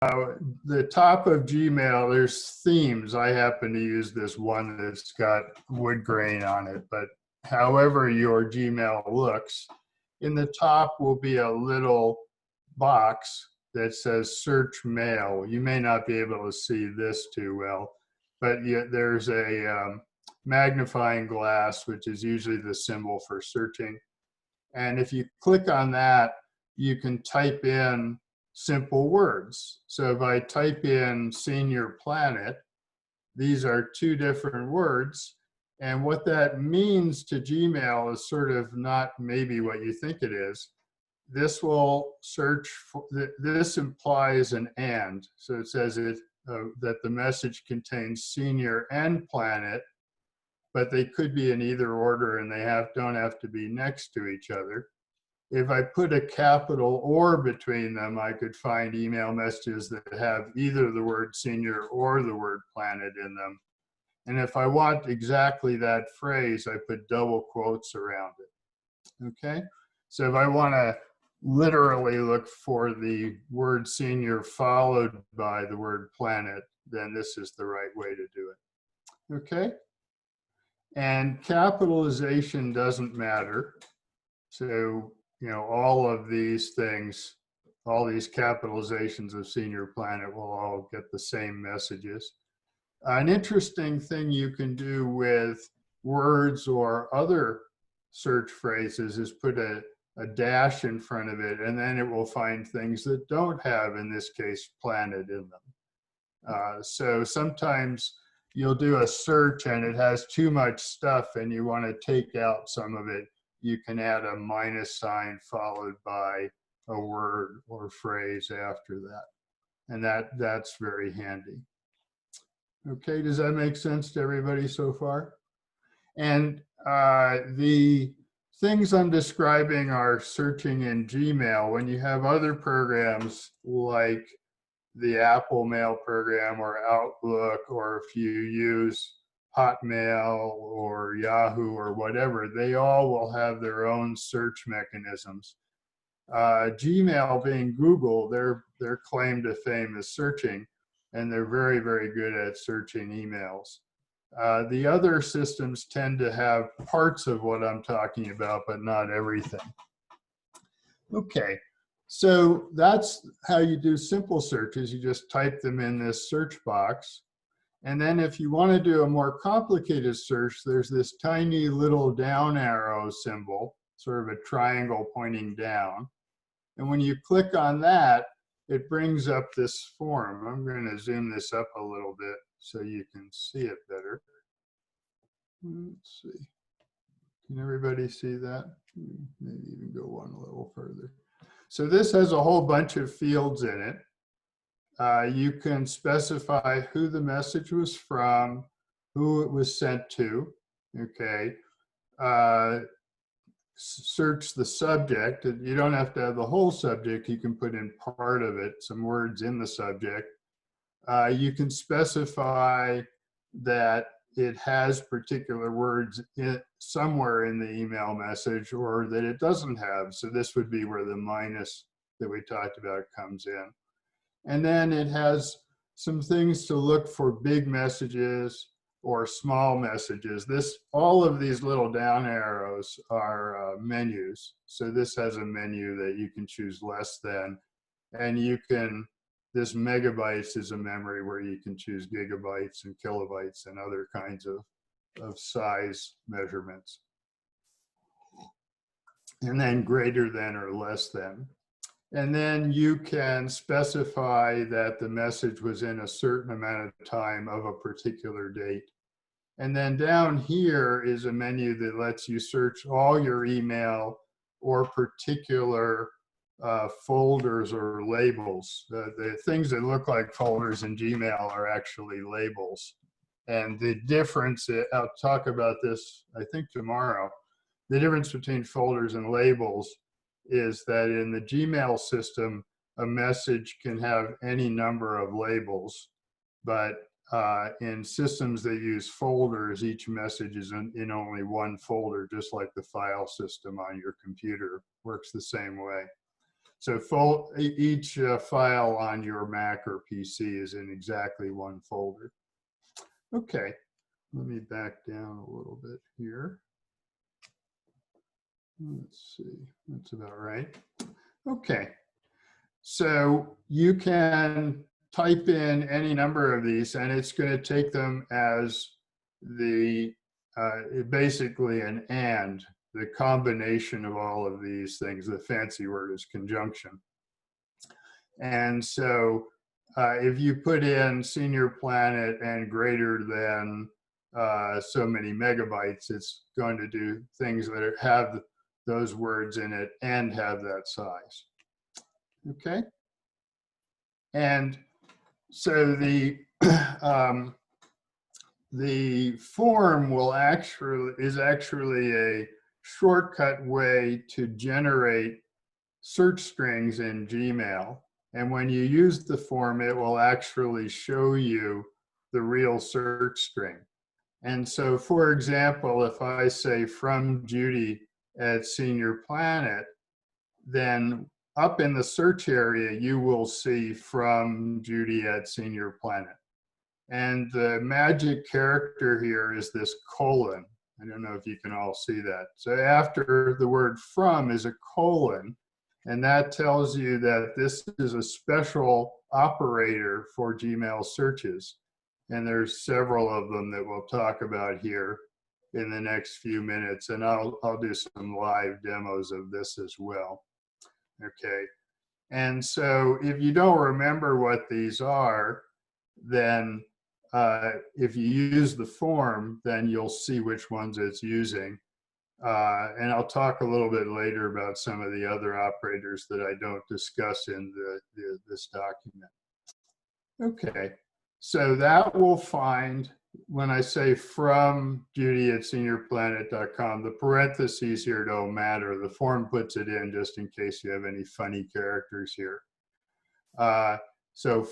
the top of Gmail, there's themes. I happen to use this one that's got wood grain on it, but however your Gmail looks, in the top will be a little box that says search mail. You may not be able to see this too well, but there's a magnifying glass, which is usually the symbol for searching. And if you click on that, you can type in simple words. So if I type in senior planet, these are two different words. And what that means to Gmail is sort of not maybe what you think it is. This will search for, this implies an and. So it says that the message contains senior and planet, but they could be in either order and they don't have to be next to each other. If I put a capital or between them, I could find email messages that have either the word senior or the word planet in them. And if I want exactly that phrase, I put double quotes around it. Okay? So if I want to literally look for the word senior followed by the word planet, then this is the right way to do it. Okay? And capitalization doesn't matter. So, you know, all of these things, all these capitalizations of senior planet will all get the same messages. An interesting thing you can do with words or other search phrases is put a dash in front of it, and then it will find things that don't have, in this case, planet in them. So sometimes you'll do a search and it has too much stuff and you want to take out some of it. You can add a minus sign followed by a word or phrase after that. And that's very handy. Okay, does that make sense to everybody so far? And the things I'm describing are searching in Gmail. When you have other programs like the Apple Mail program or Outlook, or if you use Hotmail or Yahoo or whatever, they all will have their own search mechanisms. Gmail, being Google, their claim to fame is searching, and they're very, very good at searching emails. The other systems tend to have parts of what I'm talking about, but not everything. Okay, so that's how you do simple searches. You just type them in this search box. And then if you want to do a more complicated search, there's this tiny little down arrow symbol, sort of a triangle pointing down. And when you click on that, it brings up this form. I'm going to zoom this up a little bit so you can see it better. Let's see. Can everybody see that? Maybe even go one a little further. So this has a whole bunch of fields in it. You can specify who the message was from, who it was sent to, okay. Search the subject. You don't have to have the whole subject. You can put in part of it, some words in the subject. You can specify that it has particular words somewhere in the email message, or that it doesn't have. So this would be where the minus that we talked about comes in. And then it has some things to look for big messages or small messages. All of these little down arrows are menus. So this has a menu that you can choose less than, and you can, this megabytes is a memory where you can choose gigabytes and kilobytes and other kinds of size measurements. And then greater than or less than. And then you can specify that the message was in a certain amount of time of a particular date. And then down here is a menu that lets you search all your email or particular folders or labels. The things that look like folders in Gmail are actually labels. And the difference, I'll talk about this, I think, tomorrow. The difference between folders and labels is that in the Gmail system, a message can have any number of labels, but in systems that use folders, each message is in only one folder, just like the file system on your computer works the same way. So each file on your Mac or PC is in exactly one folder. Okay, let me back down a little bit here. Let's see, that's about right. Okay, so you can type in any number of these and it's going to take them as the basically an and, the combination of all of these things. The fancy word is conjunction. And so if you put in Senior Planet and greater than so many megabytes, it's going to do things that have those words in it and have that size. Okay. And so the form is actually a shortcut way to generate search strings in Gmail. And when you use the form, it will actually show you the real search string. And so, for example, if I say from Judy at Senior Planet, then up in the search area, you will see from Judy at Senior Planet. And the magic character here is this colon. I don't know if you can all see that. So after the word from is a colon, and that tells you that this is a special operator for Gmail searches. And there's several of them that we'll talk about here in the next few minutes. And I'll do some live demos of this as well. Okay. And so if you don't remember what these are, then if you use the form, then you'll see which ones it's using. And I'll talk a little bit later about some of the other operators that I don't discuss in this document. Okay, so that will find, when I say from Judy at seniorplanet.com, the parentheses here don't matter. The form puts it in just in case you have any funny characters here. So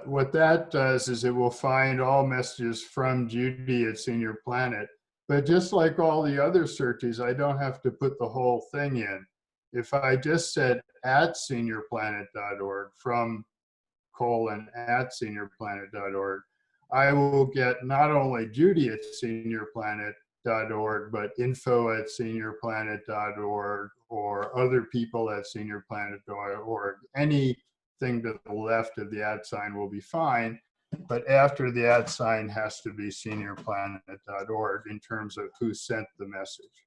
what that does is it will find all messages from Judy at Senior Planet. But just like all the other searches, I don't have to put the whole thing in. If I just said at seniorplanet.org, from colon at seniorplanet.org, I will get not only Judy at seniorplanet.org, but info at seniorplanet.org or other people at seniorplanet.org. Anything to the left of the @ sign will be fine. But after the @ sign has to be seniorplanet.org in terms of who sent the message.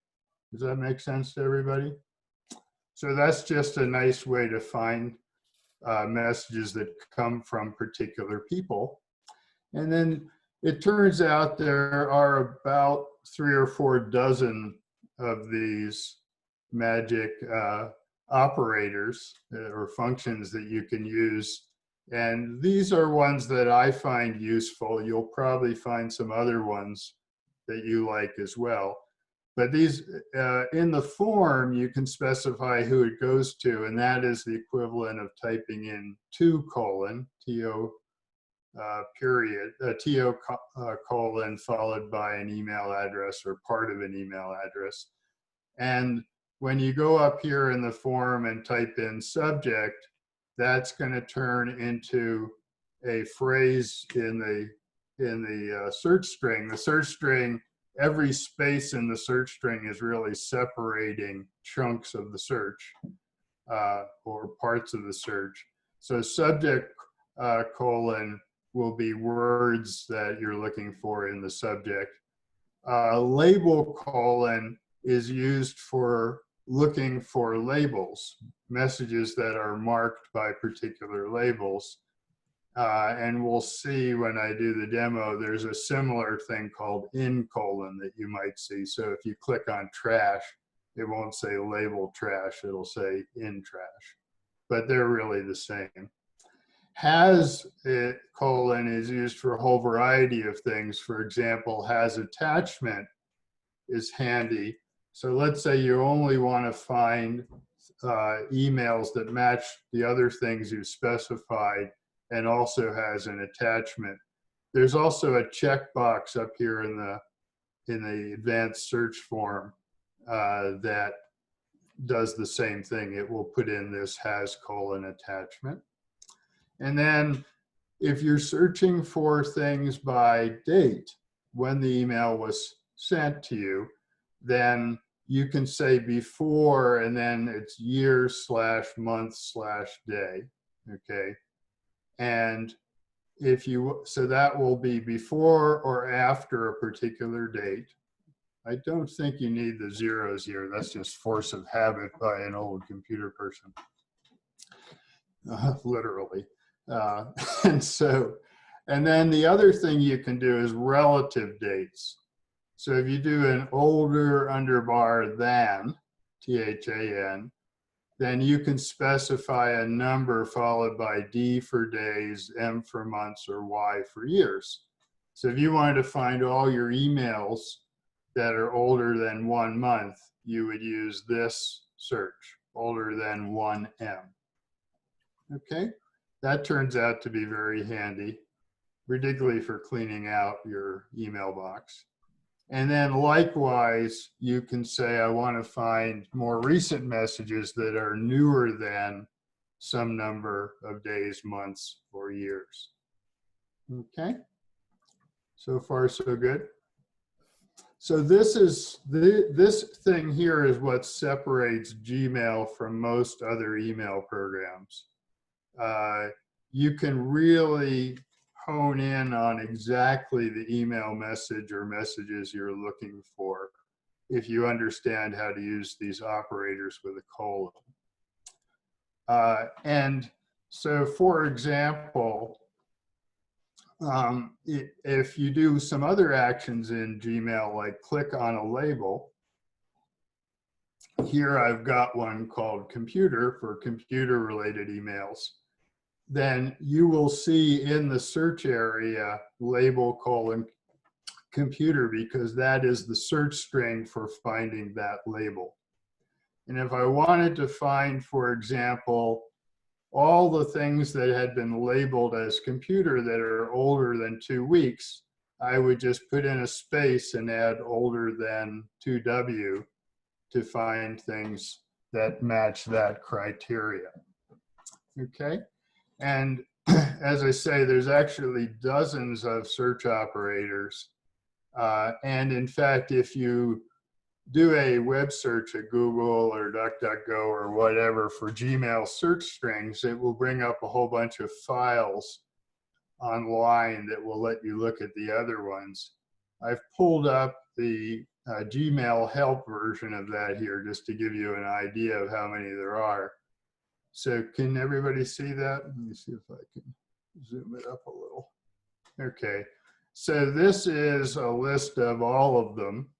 Does that make sense to everybody? So that's just a nice way to find messages that come from particular people. And then it turns out there are about 3 or 4 dozen of these magic operators or functions that you can use. And these are ones that I find useful. You'll probably find some other ones that you like as well. But these, in the form, you can specify who it goes to, and that is the equivalent of typing in to colon, TO period, TO colon followed by an email address or part of an email address. And when you go up here in the form and type in subject, that's going to turn into a phrase in the search string. The search string, every space in the search string is really separating chunks of the search or parts of the search. So subject colon will be words that you're looking for in the subject. Label colon is used for looking for labels, messages that are marked by particular labels. And we'll see when I do the demo, there's a similar thing called in colon that you might see. So if you click on trash, it won't say label trash, it'll say in trash. But they're really the same. Has colon is used for a whole variety of things. For example, has attachment is handy. So let's say you only want to find emails that match the other things you've specified and also has an attachment. There's also a checkbox up here in the advanced search form that does the same thing. It will put in this has colon attachment. And then if you're searching for things by date, when the email was sent to you, then you can say before, and then it's year/month/day, okay? And if you, so that will be before or after a particular date. I don't think you need the zeros here. That's just force of habit by an old computer person, literally. And then the other thing you can do is relative dates. So if you do an older underbar than, THAN, then you can specify a number followed by D for days, M for months, or Y for years. So if you wanted to find all your emails that are older than 1 month, you would use this search, older than 1M. Okay, that turns out to be very handy, particularly for cleaning out your email box. And then likewise, you can say, I want to find more recent messages that are newer than some number of days, months, or years. Okay, so far so good. So this thing here is what separates Gmail from most other email programs. You can really hone in on exactly the email message or messages you're looking for if you understand how to use these operators with a colon. And so, for example, if you do some other actions in Gmail, like click on a label, here I've got one called computer for computer-related emails, then you will see in the search area label colon computer, because that is the search string for finding that label. And if I wanted to find, for example, all the things that had been labeled as computer that are older than 2 weeks, I would just put in a space and add older than 2W to find things that match that criteria. Okay? And as I say, there's actually dozens of search operators. And in fact, if you do a web search at Google or DuckDuckGo or whatever for Gmail search strings, it will bring up a whole bunch of files online that will let you look at the other ones. I've pulled up the Gmail help version of that here just to give you an idea of how many there are. So can everybody see that? Let me see if I can zoom it up a little. Okay, so this is a list of all of them.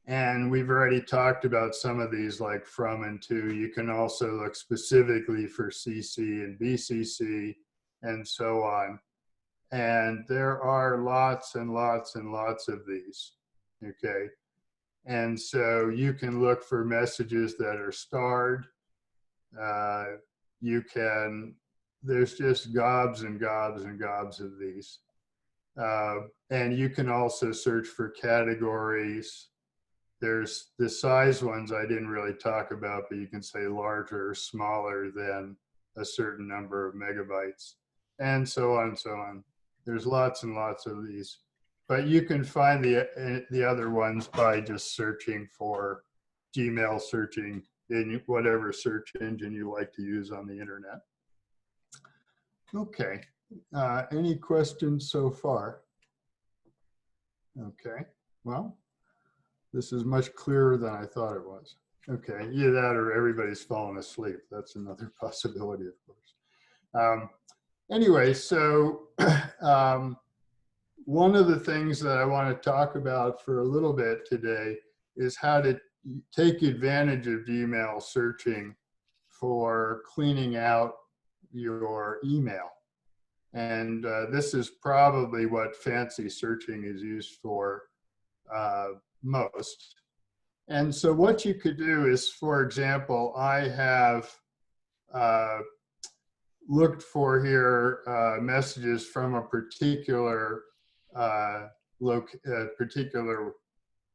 And we've already talked about some of these, like from and to. You can also look specifically for CC and BCC and so on. And there are lots and lots and lots of these, okay? And so you can look for messages that are starred. There's just gobs and gobs and gobs of these. And you can also search for categories. There's the size ones I didn't really talk about, but you can say larger or smaller than a certain number of megabytes, and so on and so on. There's lots and lots of these. But you can find the other ones by just searching for Gmail, searching in whatever search engine you like to use on the internet. Okay, any questions so far? Okay, well, this is much clearer than I thought it was. Okay, either that or everybody's fallen asleep. That's another possibility, of course. Anyway, so one of the things that I want to talk about for a little bit today is how to take advantage of Gmail searching for cleaning out your email. And this is probably what fancy searching is used for most. And so what you could do is, for example, I have looked for here messages from a particular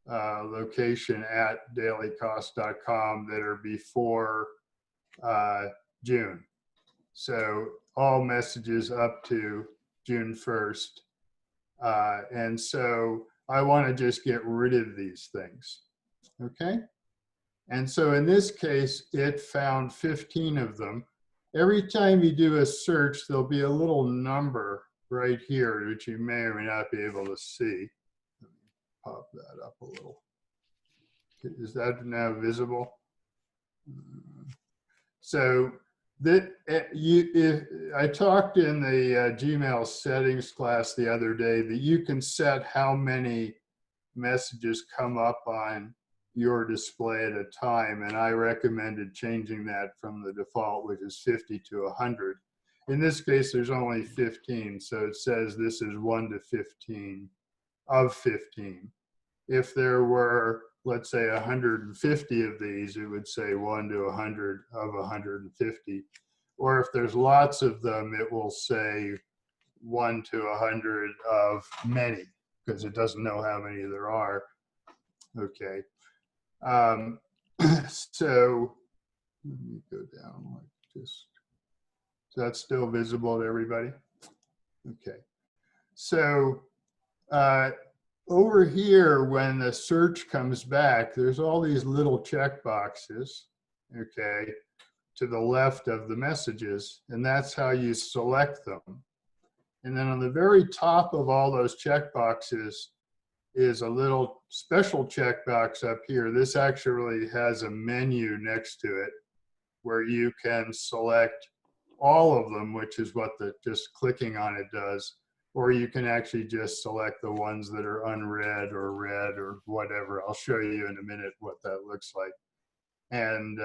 location at dailycost.com that are before June. So all messages up to June 1st. And so I want to just get rid of these things. Okay. And so in this case, it found 15 of them. Every time you do a search, there'll be a little number right here, which you may or may not be able to see. Let me pop that up a little. Is that now visible? So that I talked in the Gmail settings class the other day that you can set how many messages come up on your display at a time, and I recommended changing that from the default, which is 50 to 100. In this case, there's only 15, so it says this is 1 to 15 of 15. If there were, let's say, 150 of these, it would say 1 to 100 of 150. Or if there's lots of them, it will say 1 to 100 of many, because it doesn't know how many there are. Okay. So let me go down like this. Is that still visible to everybody? Okay. So over here, when the search comes back, there's all these little check boxes, okay, to the left of the messages, and that's how you select them. And then on the very top of all those check boxes is a little special checkbox up here. This actually has a menu next to it where you can select all of them, which is what just clicking on it does, or you can actually just select the ones that are unread or read or whatever. I'll show you in a minute what that looks like. And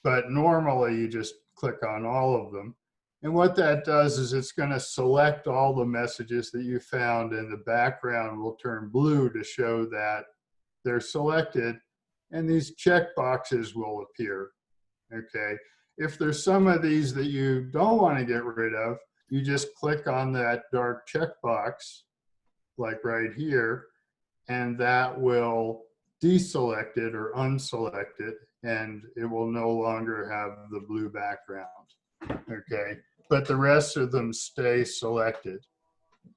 but normally you just click on all of them. And what that does is it's going to select all the messages that you found, and the background will turn blue to show that they're selected, and these check boxes will appear. Okay. If there's some of these that you don't want to get rid of, you just click on that dark checkbox, like right here, and that will deselect it or unselect it, and it will no longer have the blue background. Okay. But the rest of them stay selected.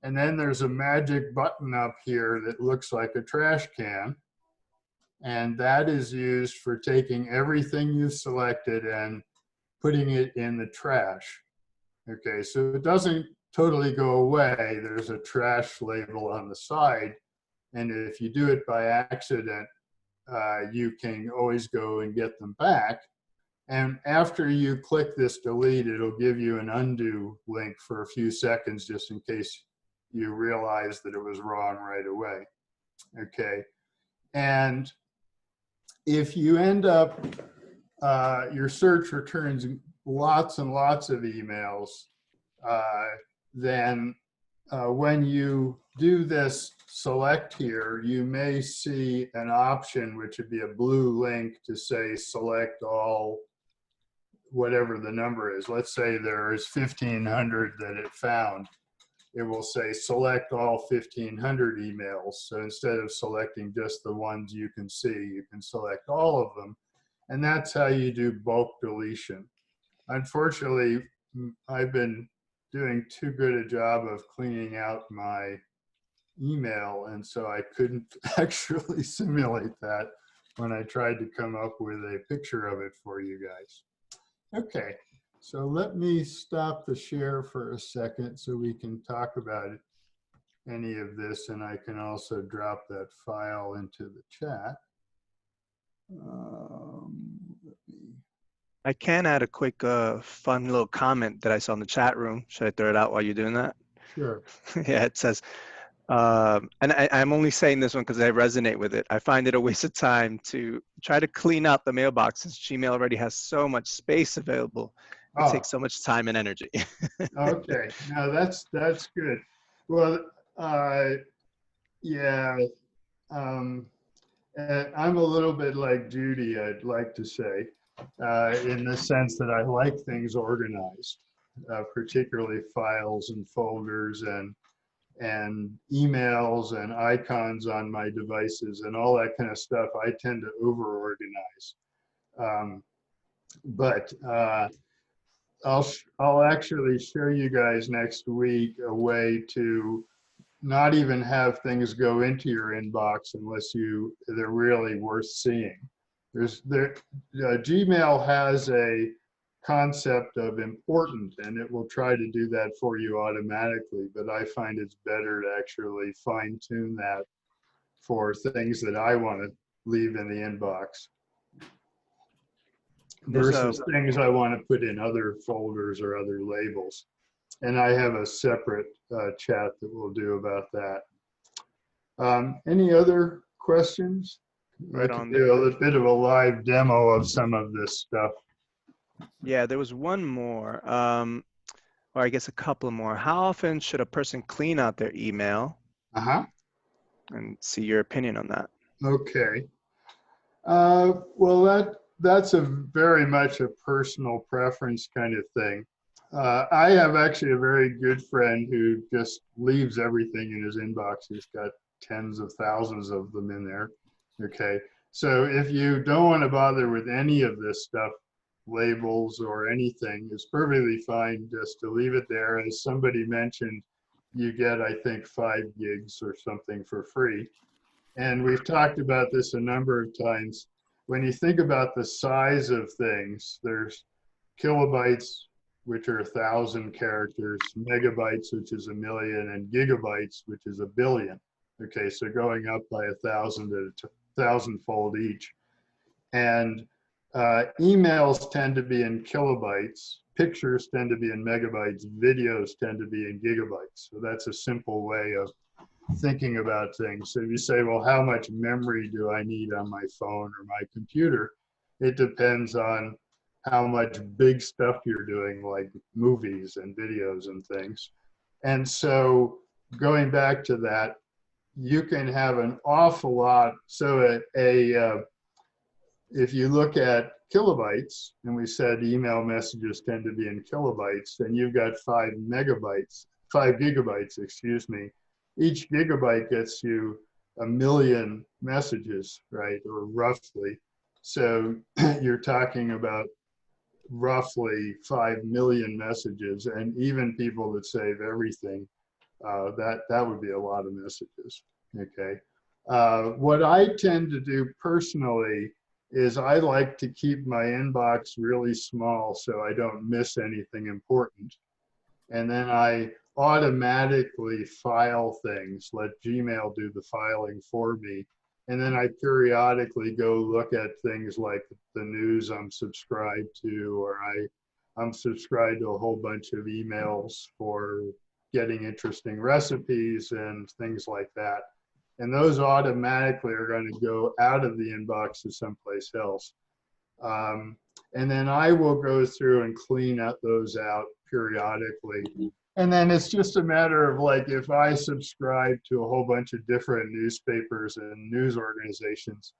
And then there's a magic button up here that looks like a trash can. And that is used for taking everything you've selected and putting it in the trash. Okay, so it doesn't totally go away. There's a trash label on the side. And if you do it by accident, you can always go and get them back. And after you click this delete, it'll give you an undo link for a few seconds, just in case you realize that it was wrong right away. Okay. And if you end up, your search returns lots and lots of emails, then when you do this select here, you may see an option, which would be a blue link to say select all, whatever the number is. Let's say there is 1,500 that it found. It will say select all 1,500 emails. So instead of selecting just the ones you can see, you can select all of them. And that's how you do bulk deletion. Unfortunately, I've been doing too good a job of cleaning out my email, and so I couldn't actually simulate that when I tried to come up with a picture of it for you guys. Okay, so let me stop the share for a second so we can talk about it, any of this, and I can also drop that file into the chat. I can add a quick fun little comment that I saw in the chat room. Should I throw it out while you're doing that? Sure. Yeah, it says, and I'm only saying this one because I resonate with it. I find it a waste of time to try to clean out the mailbox since Gmail already has so much space available. It takes so much time and energy. Okay, now that's good. Well, yeah, I'm a little bit like Judy, I'd like to say, in the sense that I like things organized, particularly files and folders and and emails and icons on my devices and all that kind of stuff, I tend to over organize. But I'll actually show you guys next week a way to not even have things go into your inbox unless they're really worth seeing. Gmail has a concept of important, and it will try to do that for you automatically, but I find it's better to actually fine tune that for things that I want to leave in the inbox versus things I want to put in other folders or other labels. And I have a separate chat that we'll do about that. Any other questions? Right I on. can do a bit of a live demo of some of this stuff. Yeah, there was one more, or I guess a couple more. How often should a person clean out their email? And see your opinion on that. Okay. Well, that's a very much a personal preference kind of thing. I have actually a very good friend who just leaves everything in his inbox. He's got tens of thousands of them in there. Okay. So if you don't want to bother with any of this stuff, labels or anything, it's perfectly fine just to leave it there. As somebody mentioned, you get, I think, 5 gigs or something for free. And we've talked about this a number of times. When you think about the size of things, there's kilobytes, which are 1,000 characters, megabytes, which is 1,000,000, and gigabytes, which is 1,000,000,000. Okay, so going up by 1,000 to 1,000-fold each. And emails tend to be in kilobytes, pictures tend to be in megabytes, videos tend to be in gigabytes. So that's a simple way of thinking about things. So if you say, well, how much memory do I need on my phone or my computer? It depends on how much big stuff you're doing, like movies and videos and things. And so going back to that, you can have an awful lot. So if you look at kilobytes, and we said email messages tend to be in kilobytes, then you've got 5 gigabytes, excuse me. Each gigabyte gets you 1,000,000 messages, right, or roughly. So you're talking about roughly 5,000,000 messages, and even people that save everything, that would be a lot of messages, okay? What I tend to do personally is I like to keep my inbox really small so I don't miss anything important. And then I automatically file things, let Gmail do the filing for me. And then I periodically go look at things like the news I'm subscribed to, or I'm subscribed to a whole bunch of emails for getting interesting recipes and things like that. And those automatically are going to go out of the inbox to someplace else. And then I will go through and clean out those out periodically. And then it's just a matter of, like, if I subscribe to a whole bunch of different newspapers and news organizations,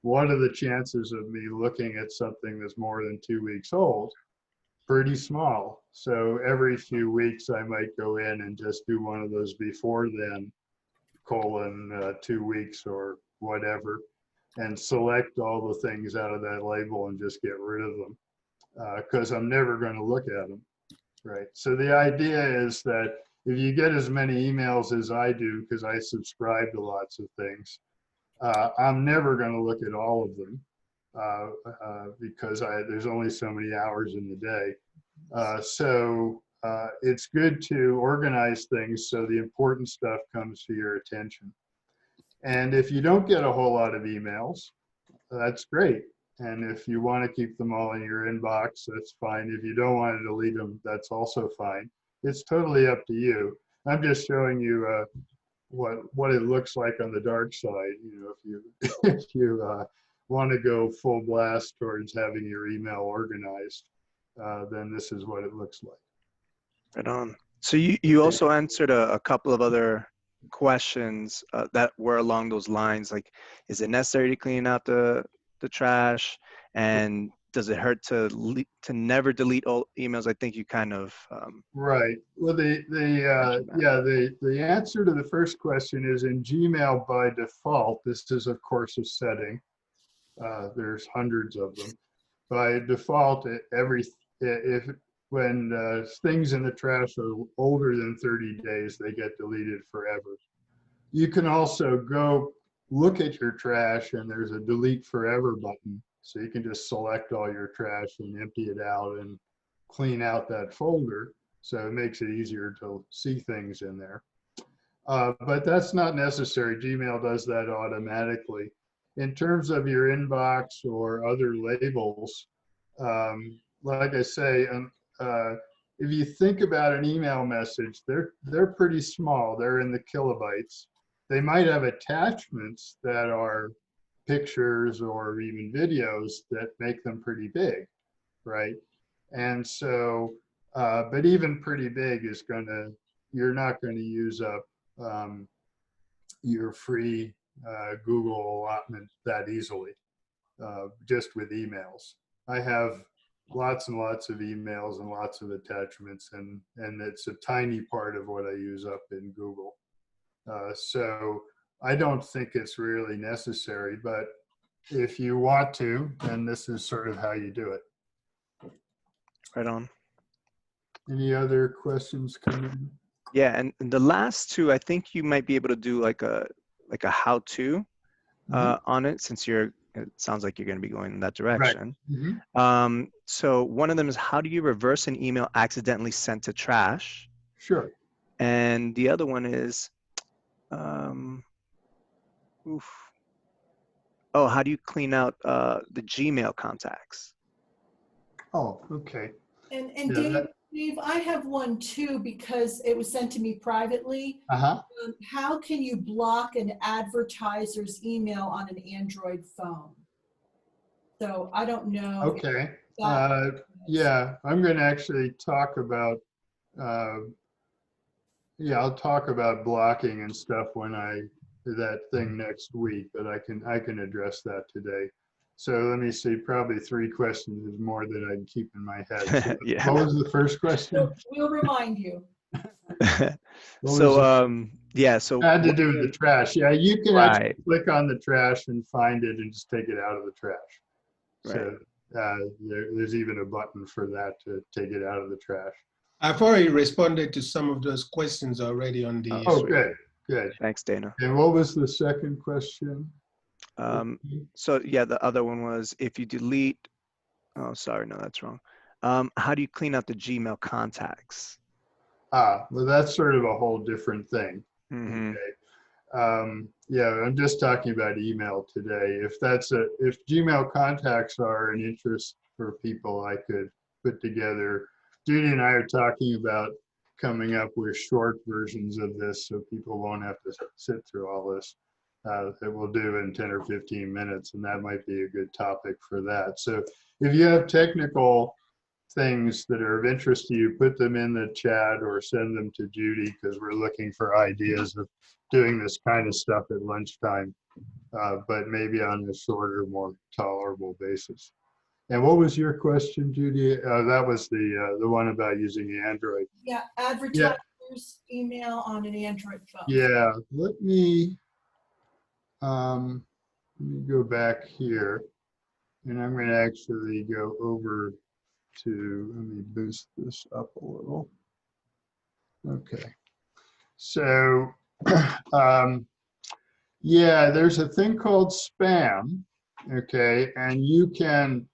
what are the chances of me looking at something that's more than 2 weeks old? Pretty small. So every few weeks I might go in and just do one of those before then, 2 weeks or whatever, and select all the things out of that label and just get rid of them, because I'm never going to look at them, right? So the idea is that if you get as many emails as I do, because I subscribe to lots of things, I'm never going to look at all of them, because there's only so many hours in the day. So it's good to organize things so the important stuff comes to your attention. And if you don't get a whole lot of emails, that's great. And if you want to keep them all in your inbox, that's fine. If you don't want to delete them, that's also fine. It's totally up to you. I'm just showing you what it looks like on the dark side. You know, if you want to go full blast towards having your email organized, then this is what it looks like. Right on. So you also answered a couple of other questions that were along those lines, like, is it necessary to clean out the trash? And does it hurt to never delete all emails? I think you kind of Right. Well, the answer to the first question is in Gmail by default. This is, of course, a setting. There's hundreds of them. By default, when things in the trash are older than 30 days, they get deleted forever. You can also go look at your trash, and there's a delete forever button. So you can just select all your trash and empty it out and clean out that folder. So it makes it easier to see things in there. But that's not necessary. Gmail does that automatically. In terms of your inbox or other labels, like I say, if you think about an email message, they're pretty small. They're in the kilobytes. They might have attachments that are pictures or even videos that make them pretty big, right? And so, but even pretty big is you're not going to use up your free Google allotment that easily, just with emails. I have lots and lots of emails and lots of attachments, and it's a tiny part of what I use up in Google. So I don't think it's really necessary, but if you want to, then this is sort of how you do it. right on. Any other questions coming? Yeah, and the last two, I think you might be able to do like a how-to on it, since it sounds like you're going to be going in that direction. Right. So one of them is, how do you reverse an email accidentally sent to trash? Sure. And the other one is, how do you clean out the Gmail contacts? Oh, okay. And Yeah, Dave, I have one too, because it was sent to me privately. How can you block an advertiser's email on an Android phone? So I don't know. Okay. Yeah, I'm going to actually talk about, I'll talk about blocking and stuff when I do that thing next week, but I can address that today. So let me see, probably 3 questions is more than I can keep in my head. So Yeah. What was the first question? We'll remind you. So so had to do with the trash. Yeah, you can Right. actually click on the trash and find it and just take it out of the trash. So there's even a button for that to take it out of the trash. I've already responded to some of those questions already on the. Oh, good. Thanks, Dana. And what was the second question? So yeah, the other one was, if you delete, oh, sorry, no, that's wrong. How do you clean out the Gmail contacts? Well, that's sort of a whole different thing. Mm-hmm. Okay. Yeah, I'm just talking about email today. If Gmail contacts are an interest for people, I could put together. Judy and I are talking about coming up with short versions of this so people won't have to sit through all this. That we'll do in 10 or 15 minutes, and that might be a good topic for that. So if you have technical things that are of interest to you, put them in the chat or send them to Judy, because we're looking for ideas of doing this kind of stuff at lunchtime, but maybe on a shorter, more tolerable basis. And what was your question, Judy? That was the one about using Android. Yeah, advertisers email on an Android phone. Yeah, let me go back here, and I'm going to actually go over to, let me boost this up a little. Okay, so yeah, there's a thing called spam, okay, and you can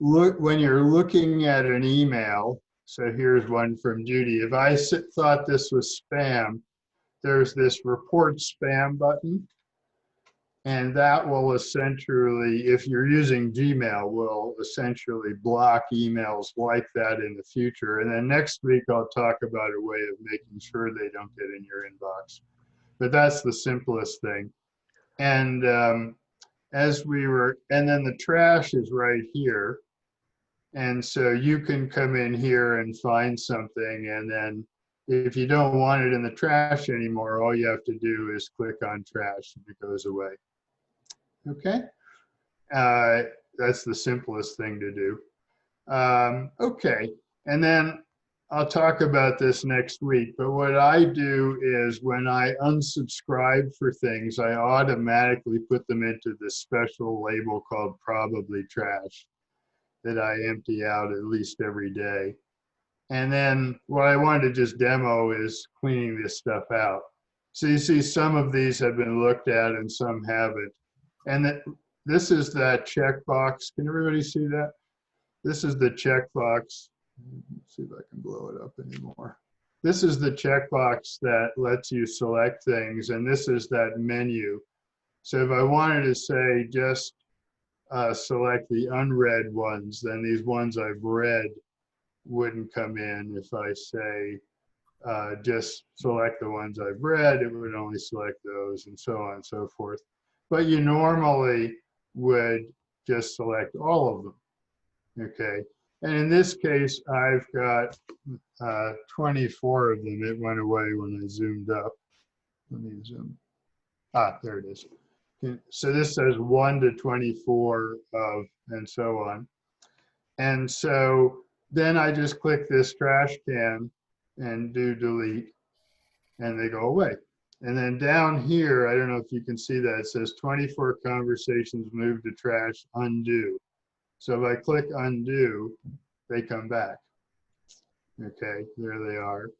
look when you're looking at an email. So here's one from Judy. If I thought this was spam, there's this report spam button. And that will essentially, if you're using Gmail, will essentially block emails like that in the future. And then next week, I'll talk about a way of making sure they don't get in your inbox. But that's the simplest thing. And and then the trash is right here. And so you can come in here and find something. And then if you don't want it in the trash anymore, all you have to do is click on trash and it goes away. Okay. that's the simplest thing to do. Okay, and then I'll talk about this next week, but what I do is when I unsubscribe for things, I automatically put them into this special label called probably trash that I empty out at least every day. And then what I wanted to just demo is cleaning this stuff out. So you see some of these have been looked at and some haven't. And this is that checkbox. Can everybody see that? This is the checkbox. Let's see if I can blow it up anymore. This is the checkbox that lets you select things, and this is that menu. So if I wanted to say just select the unread ones, then these ones I've read wouldn't come in. If I say just select the ones I've read, it would only select those, and so on and so forth. But you normally would just select all of them, okay? And in this case, I've got 24 of them. It went away when I zoomed up. Let me zoom. There it is. So this says 1 to 24 of, and so on. And so then I just click this trash can and do delete, and they go away. And then down here, I don't know if you can see that, it says 24 conversations moved to trash, undo. So if I click undo, they come back. Okay, there they are.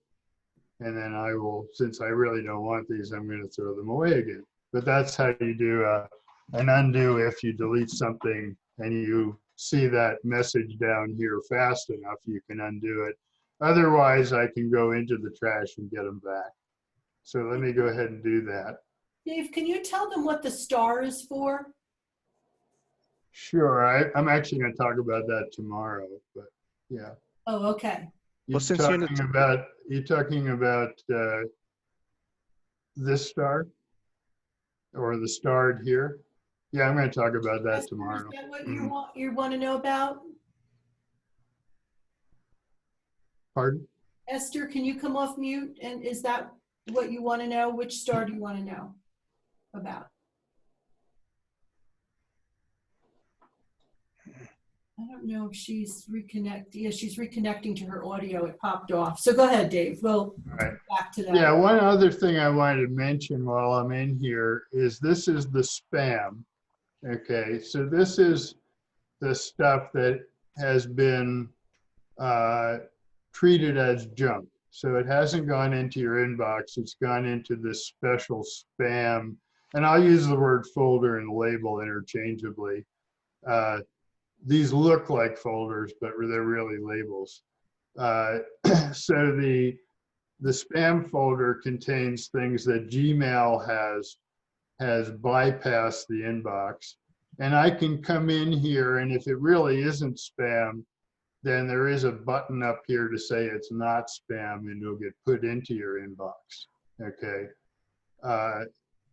And then I will, since I really don't want these, I'm going to throw them away again. But that's how you do an undo if you delete something and you see that message down here fast enough, you can undo it. Otherwise, I can go into the trash and get them back. So let me go ahead and do that. Dave, can you tell them what the star is for? Sure, I'm actually going to talk about that tomorrow, but yeah. Oh, okay. You're talking about this star or the starred here? Yeah, I'm going to talk about that tomorrow. Is that what you want to know about? Pardon? Esther, can you come off mute? And is that what you want to know? Which star do you want to know about? I don't know if she's reconnecting. Yeah, she's reconnecting to her audio. It popped off. So go ahead, Dave. We'll Right. back to that. Yeah, one other thing I wanted to mention while I'm in here is this is the spam. Okay, so this is the stuff that has been treated as junk. So it hasn't gone into your inbox, it's gone into this special spam. And I'll use the word folder and label interchangeably. These look like folders, but they're really labels. So the spam folder contains things that Gmail has bypassed the inbox. And I can come in here, and if it really isn't spam, then there is a button up here to say it's not spam, and it'll get put into your inbox, okay?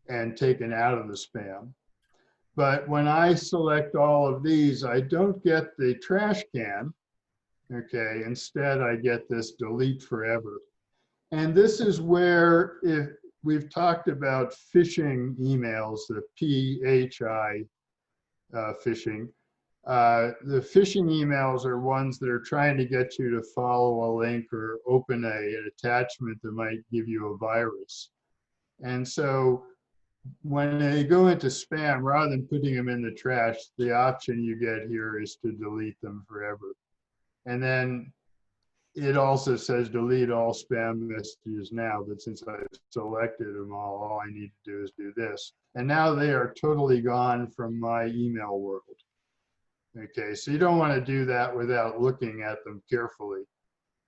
And taken out of the spam. But when I select all of these, I don't get the trash can, okay? Instead, I get this delete forever. And this is where, if we've talked about phishing emails, the PHI phishing. The phishing emails are ones that are trying to get you to follow a link or open an attachment that might give you a virus. And so when they go into spam, rather than putting them in the trash, the option you get here is to delete them forever. And then it also says delete all spam messages now, but since I've selected them all I need to do is do this. And now they are totally gone from my email world. Okay, so you don't want to do that without looking at them carefully.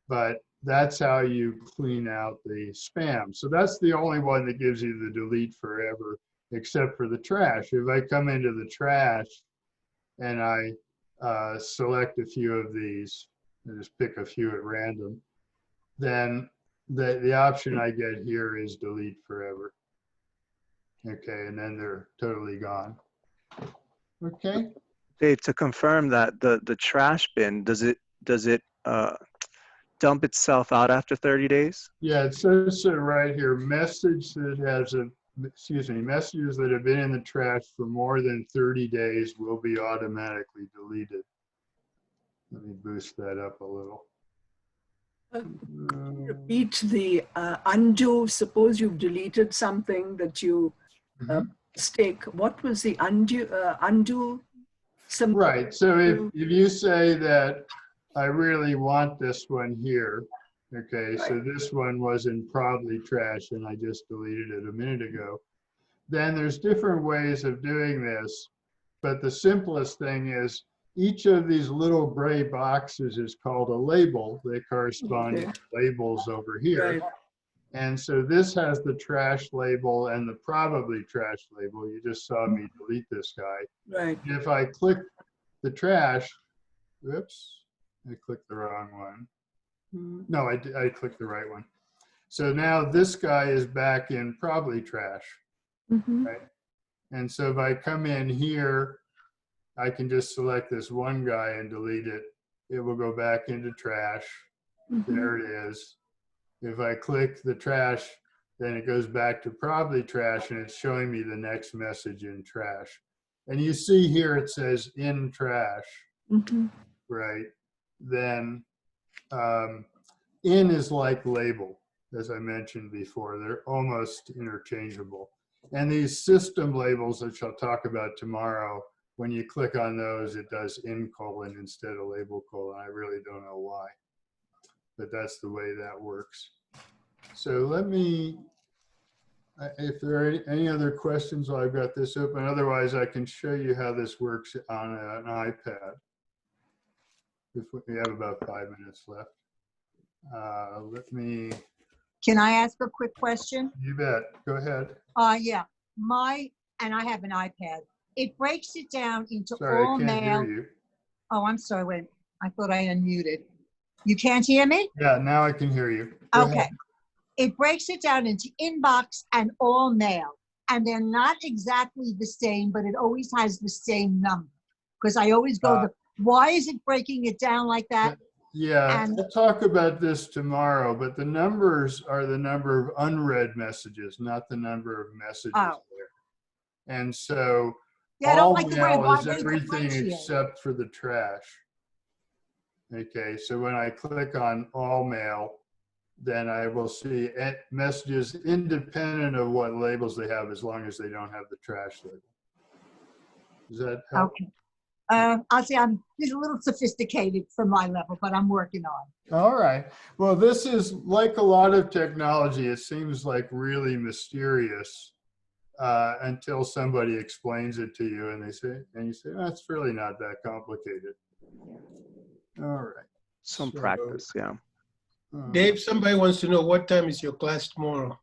But that's how you clean out the spam. So that's the only one that gives you the delete forever, except for the trash. If I come into the trash and I select a few of these, and just pick a few at random, then the option I get here is delete forever. Okay, and then they're totally gone. Okay. Dave, to confirm that the trash bin, does it dump itself out after 30 days? Yeah, it says right here, message that has a excuse me, messages that have been in the trash for more than 30 days will be automatically deleted. Let me boost that up a little. Repeat the undo. Suppose you've deleted something that you mistake. What was the undo symbol? Right. So if you say that I really want this one here, okay, so this one was in probably trash and I just deleted it a minute ago, then there's different ways of doing this. But the simplest thing is each of these little gray boxes is called a label. They correspond to labels over here. Right. And so this has the trash label and the probably trash label. You just saw me delete this guy. Right. If I click the trash, whoops, I clicked the wrong one. No, I clicked the right one. So now this guy is back in probably trash, right? And so if I come in here, I can just select this one guy and delete it. It will go back into trash. There it is. If I click the trash, then it goes back to probably trash and it's showing me the next message in trash. And you see here it says in trash, right? Then in is like label, as I mentioned before. They're almost interchangeable. And these system labels, which I'll talk about tomorrow, when you click on those, it does in colon instead of label colon. I really don't know why, but that's the way that works. So let me, if there are any other questions while I've got this open, otherwise I can show you how this works on an iPad. If we have about 5 minutes left. Let me. Can I ask a quick question? You bet, go ahead. Yeah, and I have an iPad. It breaks it down into Sorry, all I can't mail. hear you. Oh, I'm sorry, wait, I thought I unmuted. You can't hear me? Yeah, now I can hear you. Go Okay. ahead. It breaks it down into inbox and all mail. And they're not exactly the same, but it always has the same number. Because I always go, why is it breaking it down like that? Yeah, And- we'll talk about this tomorrow, but the numbers are the number of unread messages, not the number of messages there. And so Yeah, I don't all like the way mail why is they everything differentiate. except for the trash. Okay, so when I click on all mail, then I will see messages independent of what labels they have, as long as they don't have the trash label. Does that help? Okay. I'll say it's a little sophisticated for my level, but I'm working on. All right. Well, this is like a lot of technology. It seems like really mysterious until somebody explains it to you, and you say, oh, it's really not that complicated. All right. Some practice, yeah. Dave, somebody wants to know what time is your class tomorrow?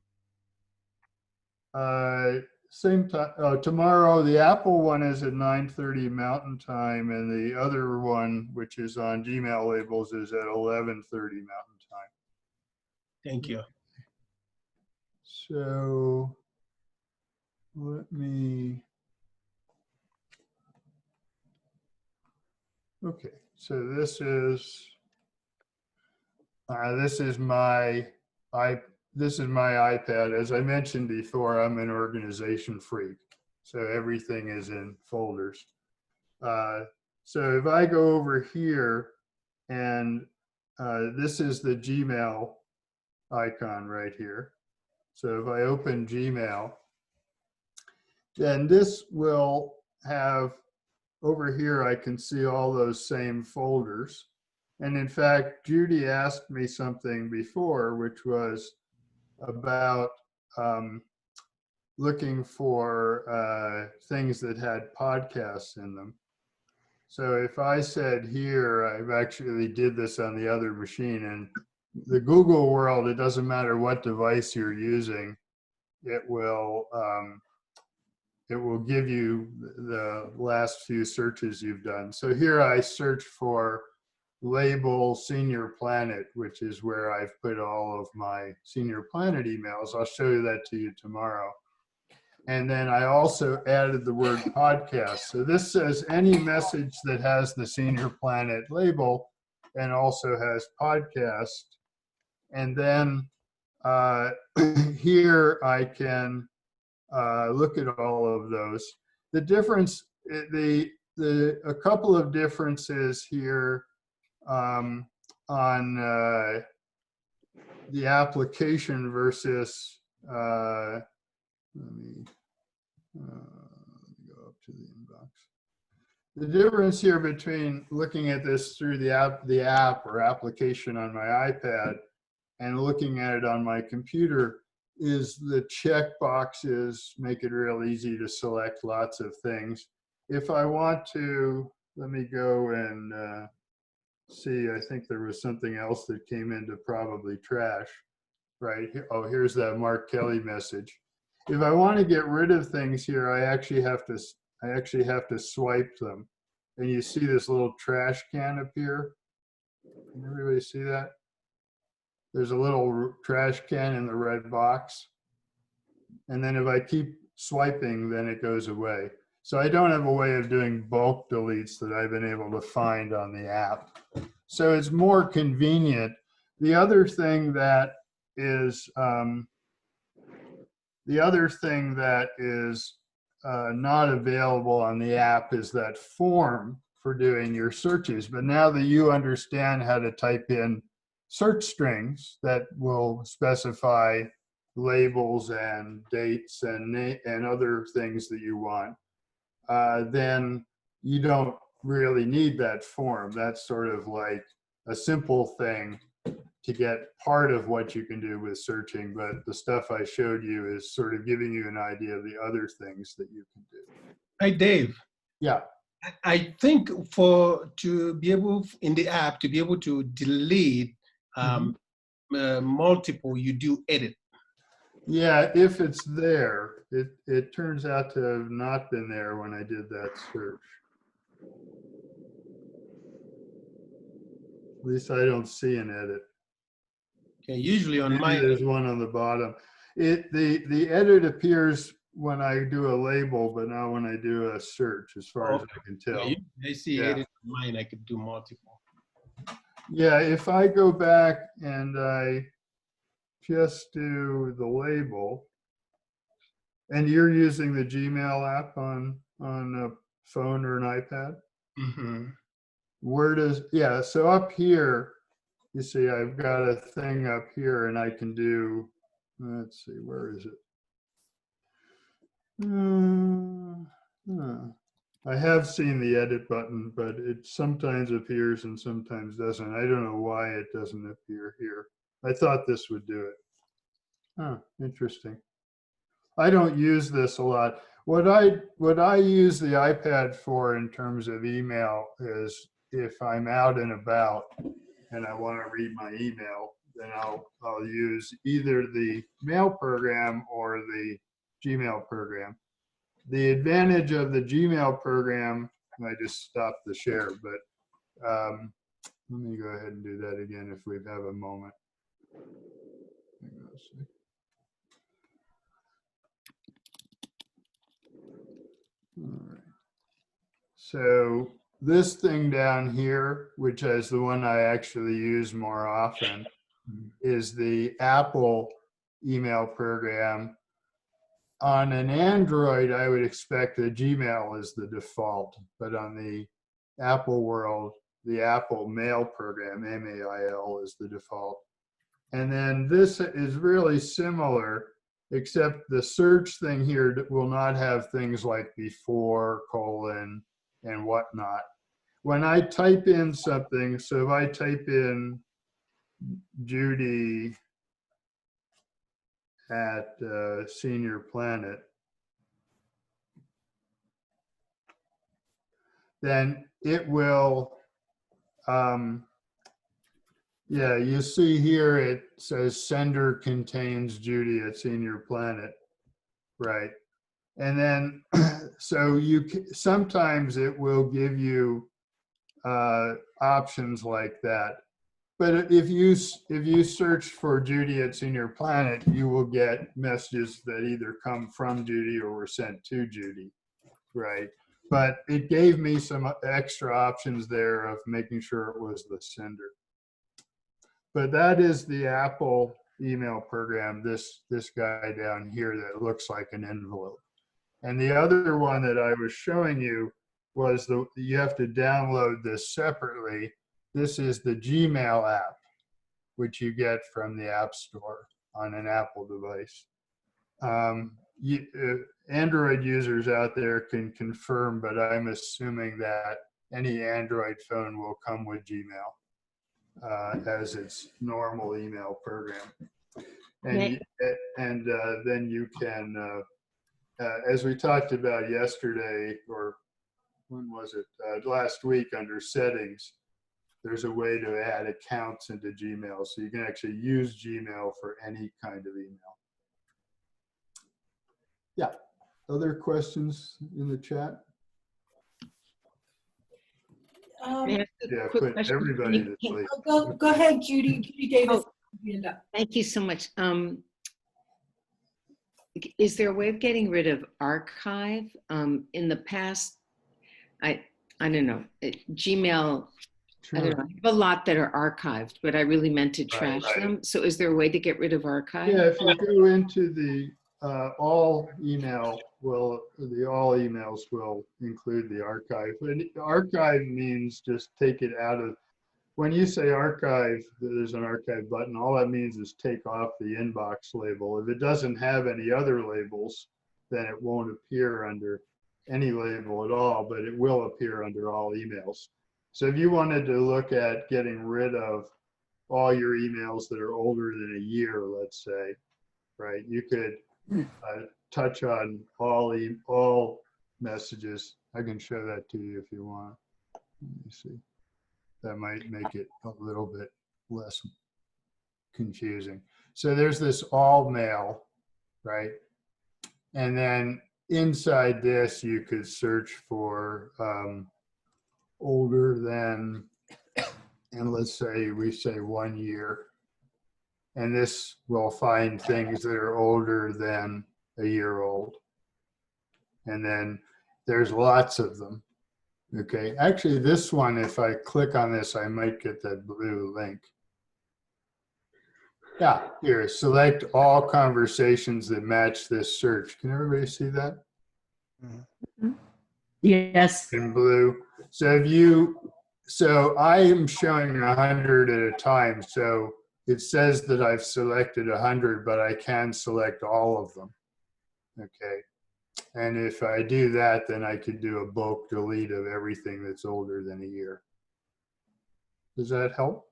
Same time. Tomorrow, the Apple one is at 9:30 Mountain Time, and the other one, which is on Gmail labels, is at 11:30 Mountain Time. Thank you. So let me. Okay, so this is my iPad. As I mentioned before, I'm an organization freak, so everything is in folders. So if I go over here, and this is the Gmail icon right here. So if I open Gmail, then this will have, over here I can see all those same folders. And in fact, Judy asked me something before, which was about looking for things that had podcasts in them. So if I said here, I've actually did this on the other machine, and the Google world, it doesn't matter what device you're using, it will give you the last few searches you've done. So here I search for label Senior Planet, which is where I've put all of my Senior Planet emails. I'll show you that to you tomorrow. And then I also added the word podcast. So this says any message that has the Senior Planet label and also has podcast. And then here I can look at all of those. The difference, a couple of differences here on the application versus, let me go up to the inbox. The difference here between looking at this through the app or application on my iPad and looking at it on my computer is the check boxes make it real easy to select lots of things. If I want to, let me go and see, I think there was something else that came into probably trash, right? Oh, here's that Mark Kelly message. If I want to get rid of things here, I actually have to swipe them. And you see this little trash can appear. Can everybody see that? There's a little trash can in the red box. And then if I keep swiping, then it goes away. So I don't have a way of doing bulk deletes that I've been able to find on the app. So it's more convenient. The other thing that is not available on the app is that form for doing your searches. But now that you understand how to type in search strings that will specify labels and dates and other things that you want, then you don't really need that form. That's sort of like a simple thing to get part of what you can do with searching, but the stuff I showed you is sort of giving you an idea of the other things that you can do. Hi, Dave. Yeah. I think to be able in the app to be able to delete multiple, you do edit. Yeah, if it's there, it turns out to have not been there when I did that search. At least I don't see an edit. Okay, usually on Maybe mine, there's one on the bottom. The edit appears when I do a label, but not when I do a search, as far as I can tell. I see Yeah. edit on mine. I could do multiple. Yeah, if I go back and I just do the label, and you're using the Gmail app on a phone or an iPad? Mm-hmm. Where does, yeah, so up here, you see I've got a thing up here and I can do, let's see, where is it? I have seen the edit button, but it sometimes appears and sometimes doesn't. I don't know why it doesn't appear here. I thought this would do it. Oh, interesting. I don't use this a lot. What I use the iPad for in terms of email is if I'm out and about and I want to read my email, then I'll use either the mail program or the Gmail program. The advantage of the Gmail program, I just stopped the share, but let me go ahead and do that again if we have a moment. Hang on a sec. All right. So this thing down here, which is the one I actually use more often, is the Apple email program. On an Android, I would expect that Gmail is the default, but on the Apple world, the Apple Mail program, MAIL, is the default. And then this is really similar, except the search thing here will not have things like before, colon, and whatnot. When I type in something, so if I type in Judy at Senior Planet, then it will, yeah, you see here it says sender contains Judy at Senior Planet, right? And then, so sometimes it will give you options like that. But if you search for Judy at Senior Planet, you will get messages that either come from Judy or were sent to Judy, right? But it gave me some extra options there of making sure it was the sender. But that is the Apple email program, this guy down here that looks like an envelope. And the other one that I was showing you was you have to download this separately. This is the Gmail app, which you get from the App Store on an Apple device. Android users out there can confirm, but I'm assuming that any Android phone will come with Gmail as its normal email program. And then you can, as we talked about yesterday, or when was it? Last week under settings, there's a way to add accounts into Gmail. So you can actually use Gmail for any kind of email. Yeah. Other questions in the chat? May I ask a Yeah, quick put question? everybody to sleep. Go ahead, Judy. Judy Davis. Hand up. Thank you so much. Is there a way of getting rid of archive? In the past, I don't know, Gmail, I don't know, I have a lot that are archived, but I really meant to trash them. So is there a way to get rid of archive? Yeah, if you go into the all email, the all emails will include the archive. And archive means just take it out of, when you say archive, there's an archive button. All that means is take off the inbox label. If it doesn't have any other labels, then it won't appear under any label at all, but it will appear under all emails. So if you wanted to look at getting rid of all your emails that are older than a year, let's say, right, you could touch on all messages. I can show that to you if you want. Let me see. That might make it a little bit less confusing. So there's this all mail, right? And then inside this, you could search for older than, and let's say we say 1 year. And this will find things that are older than a year old. And then there's lots of them. Okay, actually this one, if I click on this, I might get that blue link. Yeah, here, select all conversations that match this search. Can everybody see that? Yes. In blue. So I am showing 100 at a time. So it says that I've selected 100, but I can select all of them. Okay. And if I do that, then I could do a bulk delete of everything that's older than a year. Does that help?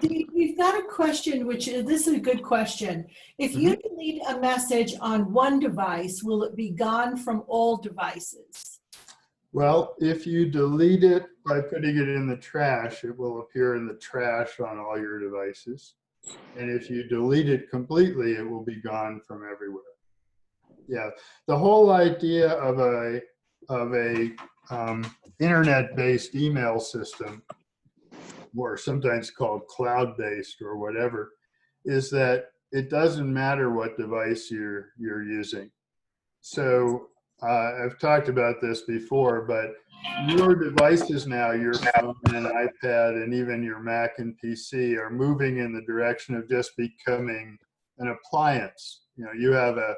Dave, we've got a question, which this is a good question. If you delete a message on one device, will it be gone from all devices? Well, if you delete it by putting it in the trash, it will appear in the trash on all your devices. And if you delete it completely, it will be gone from everywhere. Yeah, the whole idea of a internet-based email system, or sometimes called cloud-based or whatever, is that it doesn't matter what device you're using. So I've talked about this before, but your devices now, your phone and iPad and even your Mac and PC, are moving in the direction of just becoming an appliance. You know, you have a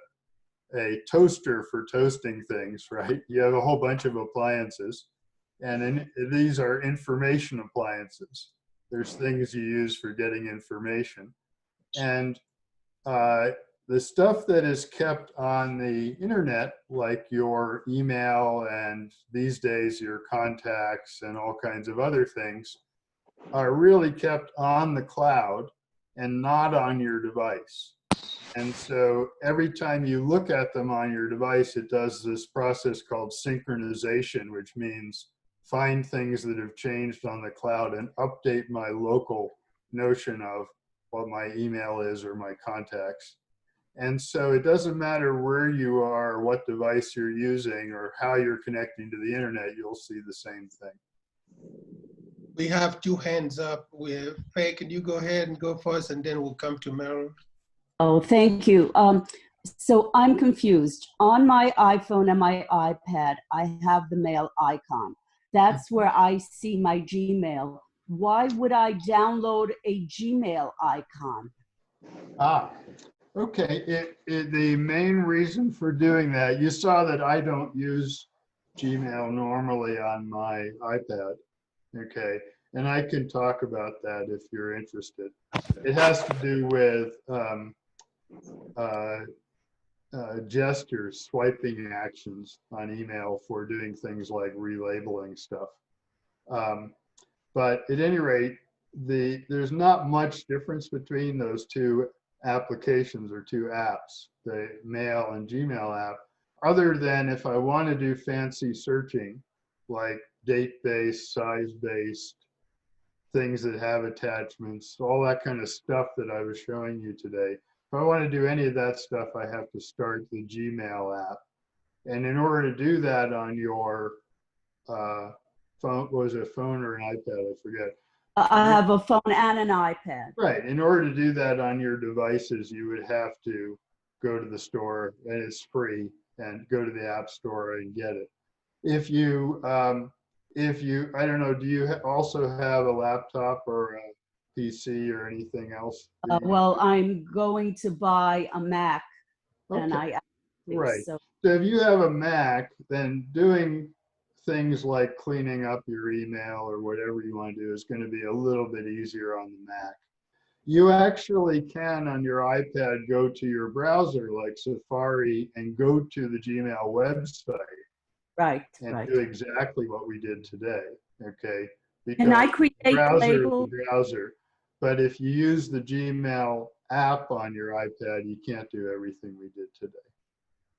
toaster for toasting things, right? You have a whole bunch of appliances, and these are information appliances. There's things you use for getting information. And the stuff that is kept on the internet, like your email and these days your contacts and all kinds of other things, are really kept on the cloud and not on your device. And so every time you look at them on your device, it does this process called synchronization, which means find things that have changed on the cloud and update my local notion of what my email is or my contacts. And so it doesn't matter where you are, what device you're using, or how you're connecting to the internet, you'll see the same thing. We have two hands up. Faye, can you go ahead and go first, and then we'll come to Meryl. Oh, thank you. So I'm confused. On my iPhone and my iPad, I have the mail icon. That's where I see my Gmail. why would I download a Gmail icon? Okay. The main reason for doing that, you saw that I don't use Gmail normally on my iPad. Okay. And I can talk about that if you're interested. It has to do with gestures, swiping actions on email for doing things like relabeling stuff. But at any rate, there's not much difference between those two applications or two apps, the Mail and Gmail app, other than if I want to do fancy searching, like date-based, size-based, things that have attachments, all that kind of stuff that I was showing you today. If I want to do any of that stuff, I have to start the Gmail app. And in order to do that on your phone, was it a phone or an iPad? I forget. I have a phone and an iPad. Right. In order to do that on your devices, you would have to go to the store, and it's free, and go to the App Store and get it. If you, I don't know, do you also have a laptop or a PC or anything else? Well, I'm going to buy a Mac, and Okay. I Right. so So if you have a Mac, then doing things like cleaning up your email or whatever you want to do is going to be a little bit easier on the Mac. You actually can on your iPad go to your browser like Safari and go to the Gmail website right, and right. do exactly what we did today. Okay. Can I Because create browser is labels? the browser. But if you use the Gmail app on your iPad, you can't do everything we did today.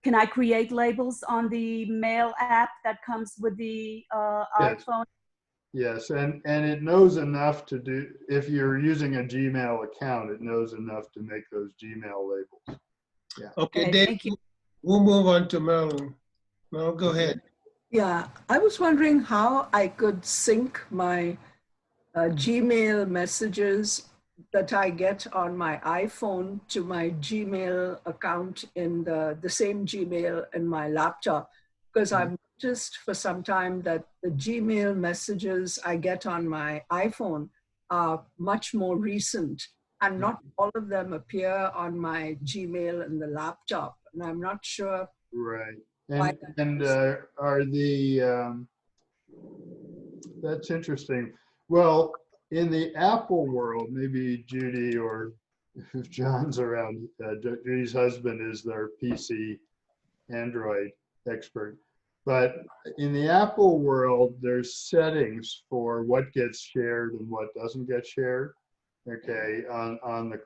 Can I create labels on the Mail app that comes with the Yes. iPhone? Yes, and it knows enough to do, if you're using a Gmail account, it knows enough to make those Gmail labels. Yeah. Okay, Okay, Dave, thank you. we'll move on to Marilyn. Marilyn, go ahead. Yeah, I was wondering how I could sync my Gmail messages that I get on my iPhone to my Gmail account in the same Gmail in my laptop. Because I've noticed for some time that the Gmail messages I get on my iPhone are much more recent, and not all of them appear on my Gmail in the laptop. And I'm not sure. Right. Why And that are the, that's interesting. Well, in the Apple world, maybe Judy, or if John's around, Judy's husband is their PC Android expert. But in the Apple world, there's settings for what gets shared and what doesn't get shared. Okay, on the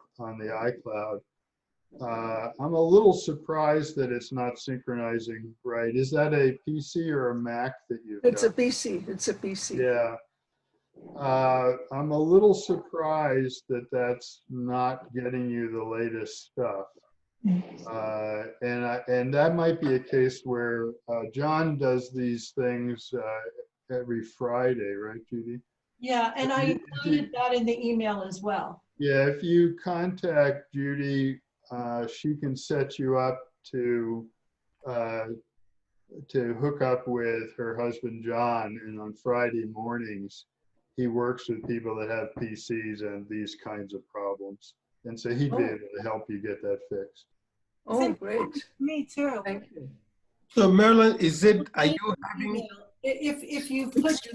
iCloud. I'm a little surprised that it's not synchronizing right. Is that a PC or a Mac that you've It's a got? PC. It's a PC. Yeah. I'm a little surprised that that's not getting you the latest stuff. And that might be a case where John does these things every Friday, right, Judy? Yeah, and I included that in the email as well. Yeah, if you contact Judy, she can set you up to hook up with her husband, John, and on Friday mornings, he works with people that have PCs and these kinds of problems. And so he'd be able to help you get that fixed. Oh, great. Me too. Thank you. So Marilyn, are you having, Email. If you put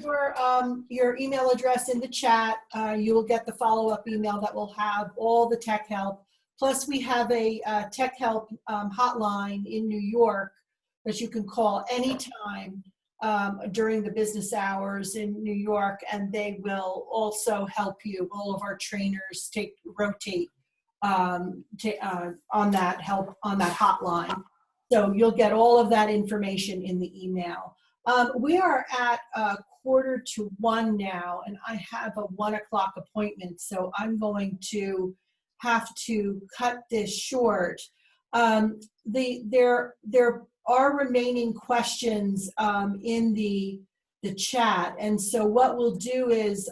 your email address in the chat, you will get the follow-up email that will have all the tech help. Plus, we have a tech help hotline in New York that you can call anytime during the business hours in New York, and they will also help you. All of our trainers rotate on that hotline. So you'll get all of that information in the email. We are at 1:45 now, and I have a 1 o'clock appointment, so I'm going to have to cut this short. There are remaining questions in the chat, and so what we'll do is,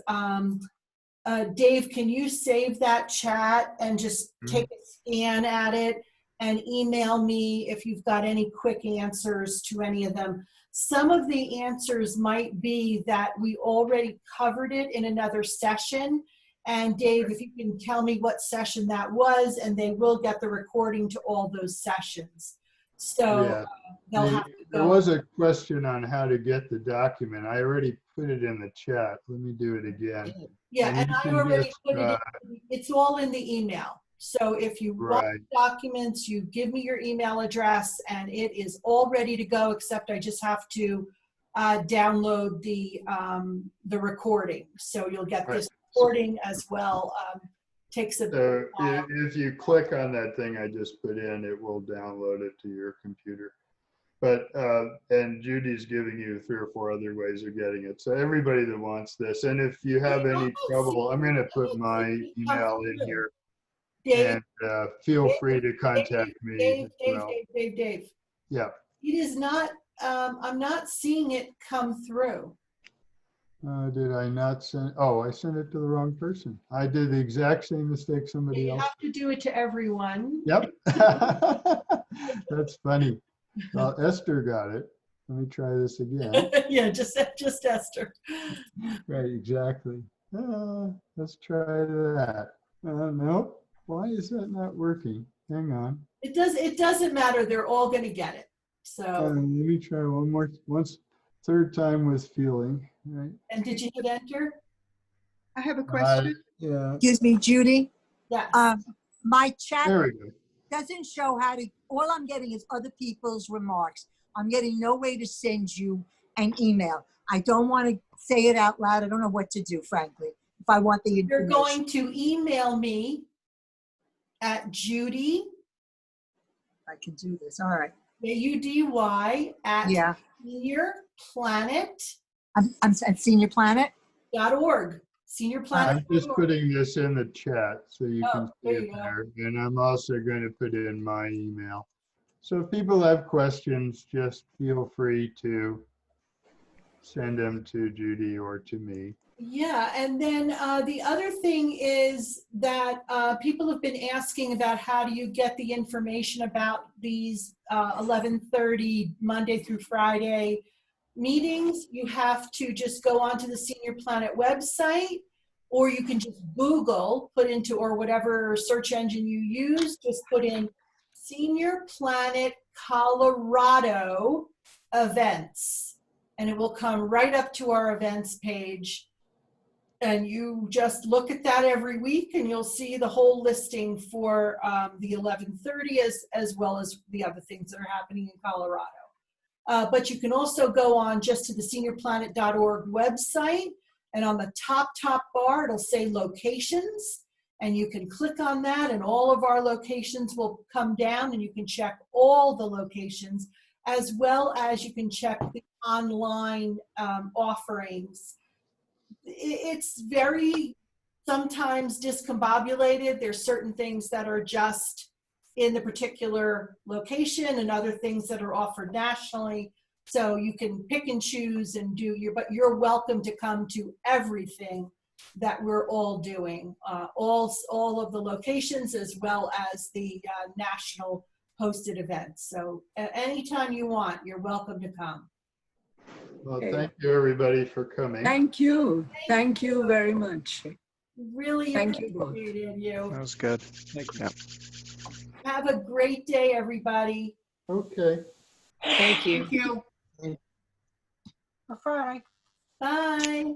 Dave, can you save that chat and just take a scan at it and email me if you've got any quick answers to any of them. Some of the answers might be that we already covered it in another session. And Dave, if you can tell me what session that was, and they will get the recording to all those sessions. So Yeah. they'll have to There go. was a question on how to get the document. I already put it in the chat. Let me do it again. Yeah, And and you I can already just, put it in, it's all in the email. So if you want Right. documents, you give me your email address and it is all ready to go, except I just have to download the recording. So you'll get this recording as well. Takes a So while. if you click on that thing I just put in, it will download it to your computer. But, and Judy's giving you 3 or 4 other ways of getting it. So everybody that wants this, and if you have any trouble, I'm going to put my email in here. Dave, And feel free to contact me Dave, as Dave, well. Dave. Yeah. It is not, I'm not seeing it come through. Did I not send? Oh, I sent it to the wrong person. I did the exact same mistake somebody You else. have to do it to everyone. Yep. That's funny. Well, Esther got it. Let me try this again. Yeah, just Esther. Right, exactly. Let's try that. Nope. Why is that not working? Hang on. It doesn't matter. They're all going to get it. So, Let me try third time with feeling. Right. and did you hit enter? I have a question. Yeah. Excuse me, Judy. Yes. My chat There we go. doesn't show how to, all I'm getting is other people's remarks. I'm getting no way to send you an email. I don't want to say it out loud. I don't know what to do, frankly, if I want the You're information. going to email me at Judy, I can do this. All right. AUDY at Yeah. seniorplanet.org. I'm at Senior Planet. Seniorplanet. I'm just putting this in the chat so you can see there it you go. there. And I'm also going to put in my email. So if people have questions, just feel free to send them to Judy or to me. Yeah, and then the other thing is that people have been asking about how do you get the information about these 11:30 Monday through Friday meetings. You have to just go onto the Senior Planet website, or you can just Google, put into, or whatever search engine you use, just put in Senior Planet Colorado events, and it will come right up to our events page. And you just look at that every week and you'll see the whole listing for the 11:30 as well as the other things that are happening in Colorado. But you can also go on just to the seniorplanet.org website, and on the top bar, it'll say locations, and you can click on that and all of our locations will come down and you can check all the locations, as well as you can check the online offerings. It's very sometimes discombobulated. There's certain things that are just in the particular location and other things that are offered nationally. So you can pick and choose and but you're welcome to come to everything that we're all doing, all of the locations as well as the national hosted events. So anytime you want, you're welcome to come. Well, thank you everybody for coming. Thank you. Thank you very much. Really Thank you both. appreciated you. That was good. Thank you. Have a great day, everybody. Okay. Thank you. Bye.